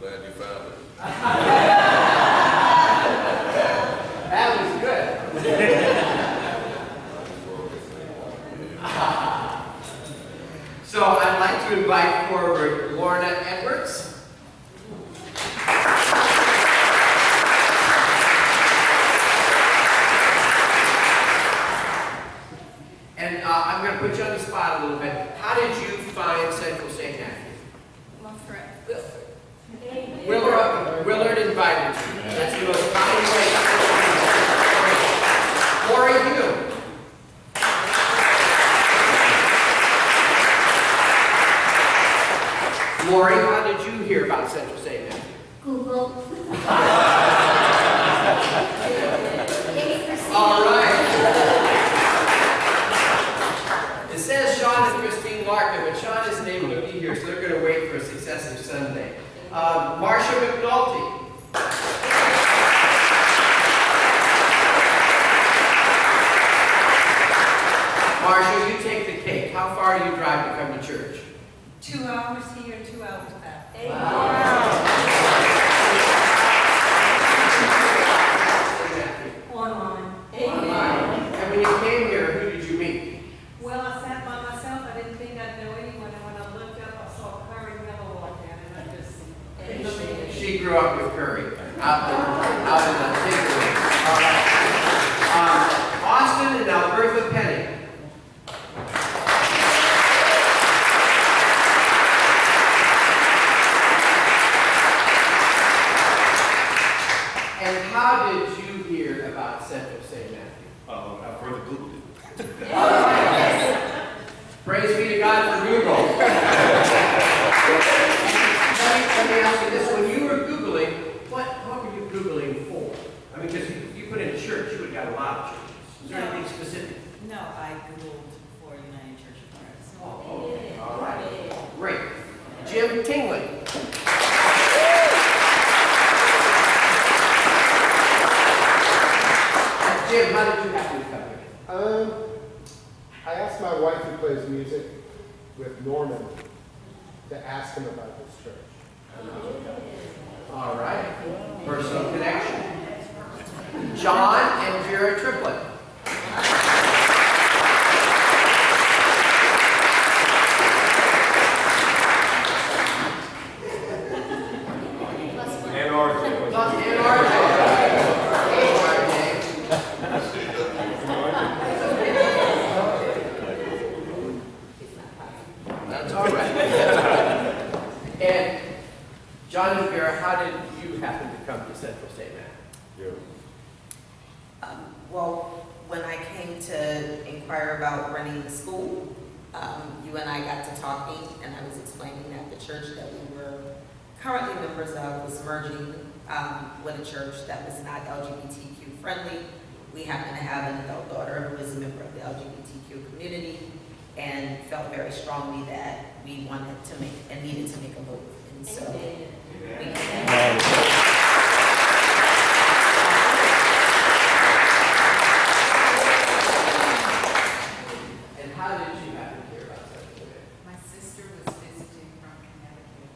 glad you found it. That was good. So I'd like to invite forward Lorna Edwards. And I'm going to put you on the spot a little bit. How did you find Central St. Matthew? My friend. Willard invited you. That's the most common way. Lori, you. Lori, how did you hear about Central St. Matthew? Google. All right. It says Sean and Christine Larkin, but Sean isn't able to be here, so they're going to wait for a successive Sunday. Marcia McNulty. Marcia, you take the cake. How far do you drive to come to church? 2 hours here, 2 hours back. Wow. Online. Online. And when you came here, who did you meet? Well, I sat by myself. I didn't think I'd know anyone. And when I looked up, I saw Curry Miller walk in, and I just... She grew up with Curry, out in the big league. All right. Austin and Albertha Penny. And how did you hear about Central St. Matthew? I've further Googled it. Praise be to God for Google. Let me ask you this. When you were Googling, what were you Googling for? I mean, because you put in church, you would have got a lot of churches. Is there anything specific? No, I Googled for United Church of Christ. Oh, okay. All right. Great. Jim Tingley. Jim, how did you happen to come here? I asked my wife who plays music with Norman to ask him about this church. All right. Personal connection. John and Vera Triplett. And RJ. And RJ. That's all right. And John and Vera, how did you happen to come to Central St. Matthew? Well, when I came to inquire about running the school, you and I got to talking, and I was explaining that the church that we were currently members of was merging with a church that was not LGBTQ friendly. We happen to have an adult daughter who is a member of the LGBTQ community, and felt very strongly that we wanted to make and needed to make a move. And so we And how did you happen to hear about Central St. My sister was visiting from Connecticut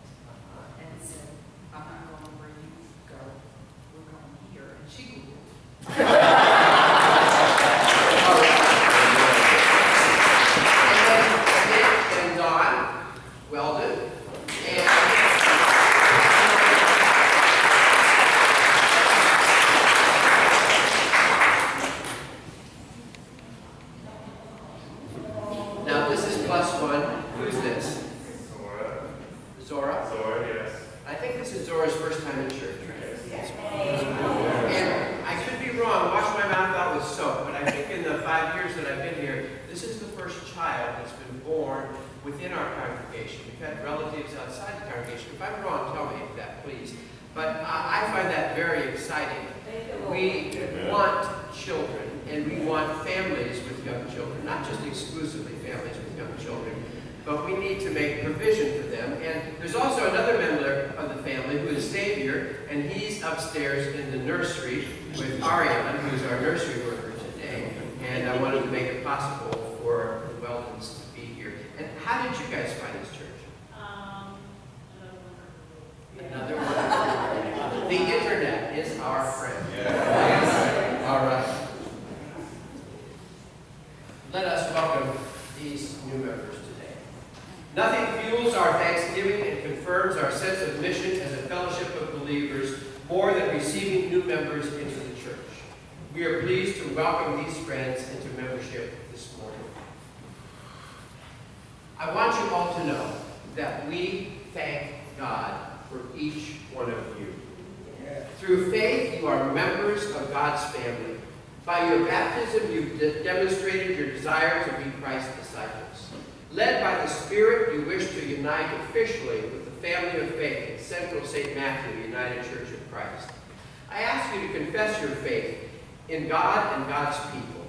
and said, I'm not going where you go, we're going here. And she Googled. And Don Weldon. And now this is +1. Who's this? Zora? Zora, yes. I think this is Zora's first time in church, right? Yes. And I could be wrong, wash my mouth out with soap, but I think in the 5 years that I've been here, this is the first child that's been born within our congregation. We've had relatives outside the congregation. If I'm wrong, tell me that, please. But I find that very exciting. We want children, and we want families with young children, not just exclusively families with young children. But we need to make provision for them. And there's also another member of the family who is Xavier, and he's upstairs in the nursery with Ariana, who's our nursery worker today. And I wanted to make it possible for the Weldons to be here. And how did you guys find this church? Another one. The internet is our friend. Yeah. All right. Let us welcome these new members today. Nothing fuels our thanksgiving and confirms our sense of mission as a fellowship of believers more than receiving new members into the church. We are pleased to welcome these friends into membership this morning. I want you all to know that we thank God for each one of you. Through faith, you are members of God's family. By your baptism, you've demonstrated your desire to be Christ's disciples. Led by the Spirit, you wish to unite officially with the family of faith in Central St. Matthew United Church of Christ. I ask you to confess your faith in God and God's people.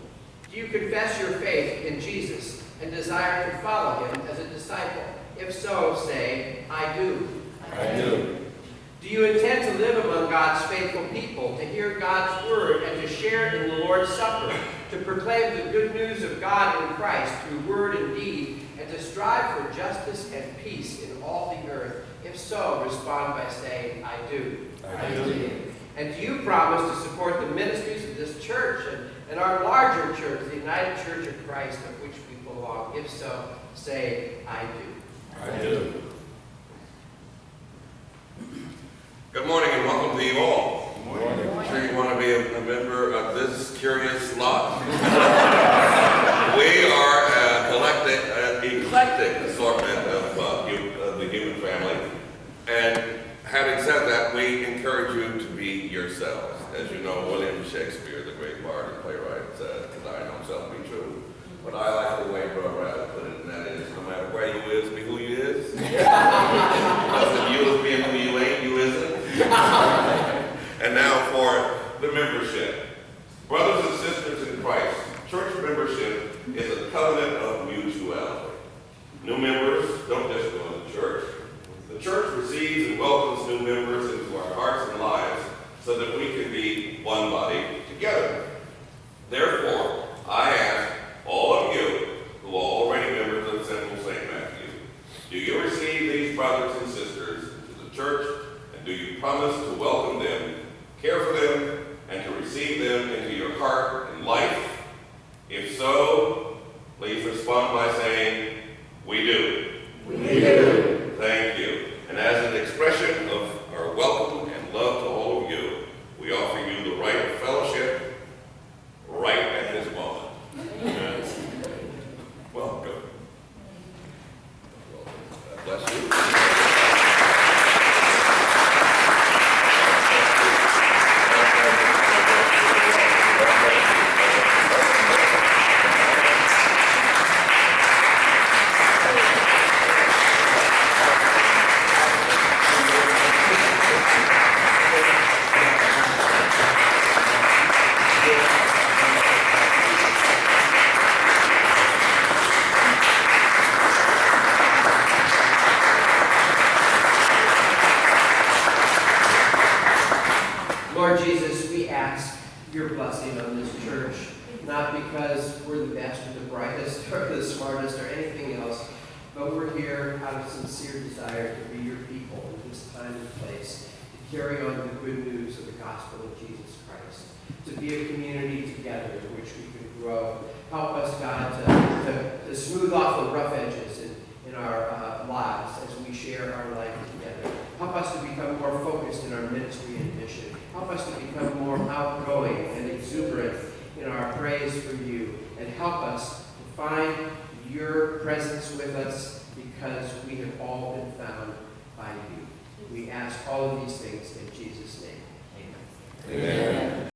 Do you confess your faith in Jesus and desire to follow him as a disciple? If so, say, I do. I do. Do you intend to live among God's faithful people, to hear God's word, and to share in the Lord's Supper, to proclaim the good news of God in Christ through word and deed, and to strive for justice and peace in all the earth? If so, respond by saying, I do. I do. And do you promise to support the ministries of this church and our larger church, the United Church of Christ, of which we belong? If so, say, I do. I do. Good morning and welcome to you all. Good morning. I'm sure you want to be a member of this curious lot. We are an eclectic assortment of the human family. And having said that, we encourage you to be yourselves. As you know, William Shakespeare, the great bard and playwright, said, because I know himself to be true. But I like the way Brother Rabbit put it, and that is, no matter where you is, be who you is. Doesn't you is being who you ain't, you isn't. And now for the membership. Brothers and sisters in Christ, church membership is a covenant of mutuality. New members don't just go to the church. The church receives and welcomes new members into our hearts and lives so that we can be one body together. Therefore, I ask all of you who are already members of Central St. Matthew, do you receive these brothers and sisters into the church, and do you promise to welcome them, care for them, and to receive them into your heart and life? If so, please respond by saying, we do. We do. Thank you. And as an expression of our welcome and love to all of you, we offer you the right of fellowship right at this moment. Welcome. God bless you. Lord Jesus, we ask your blessing on this church, not because we're the best or the brightest or the smartest or anything else, but we're here out of sincere desire to be your people in this time and place, to carry on the good news of the gospel of Jesus Christ, to be a community together in which we can grow. Help us, God, to smooth off the rough edges in our lives as we share our life together. Help us to become more focused in our ministry and mission. Help us to become more outgoing and exuberant in our praise for you. And help us to find your presence with us because we have all been found by you. We ask all of these things in Jesus'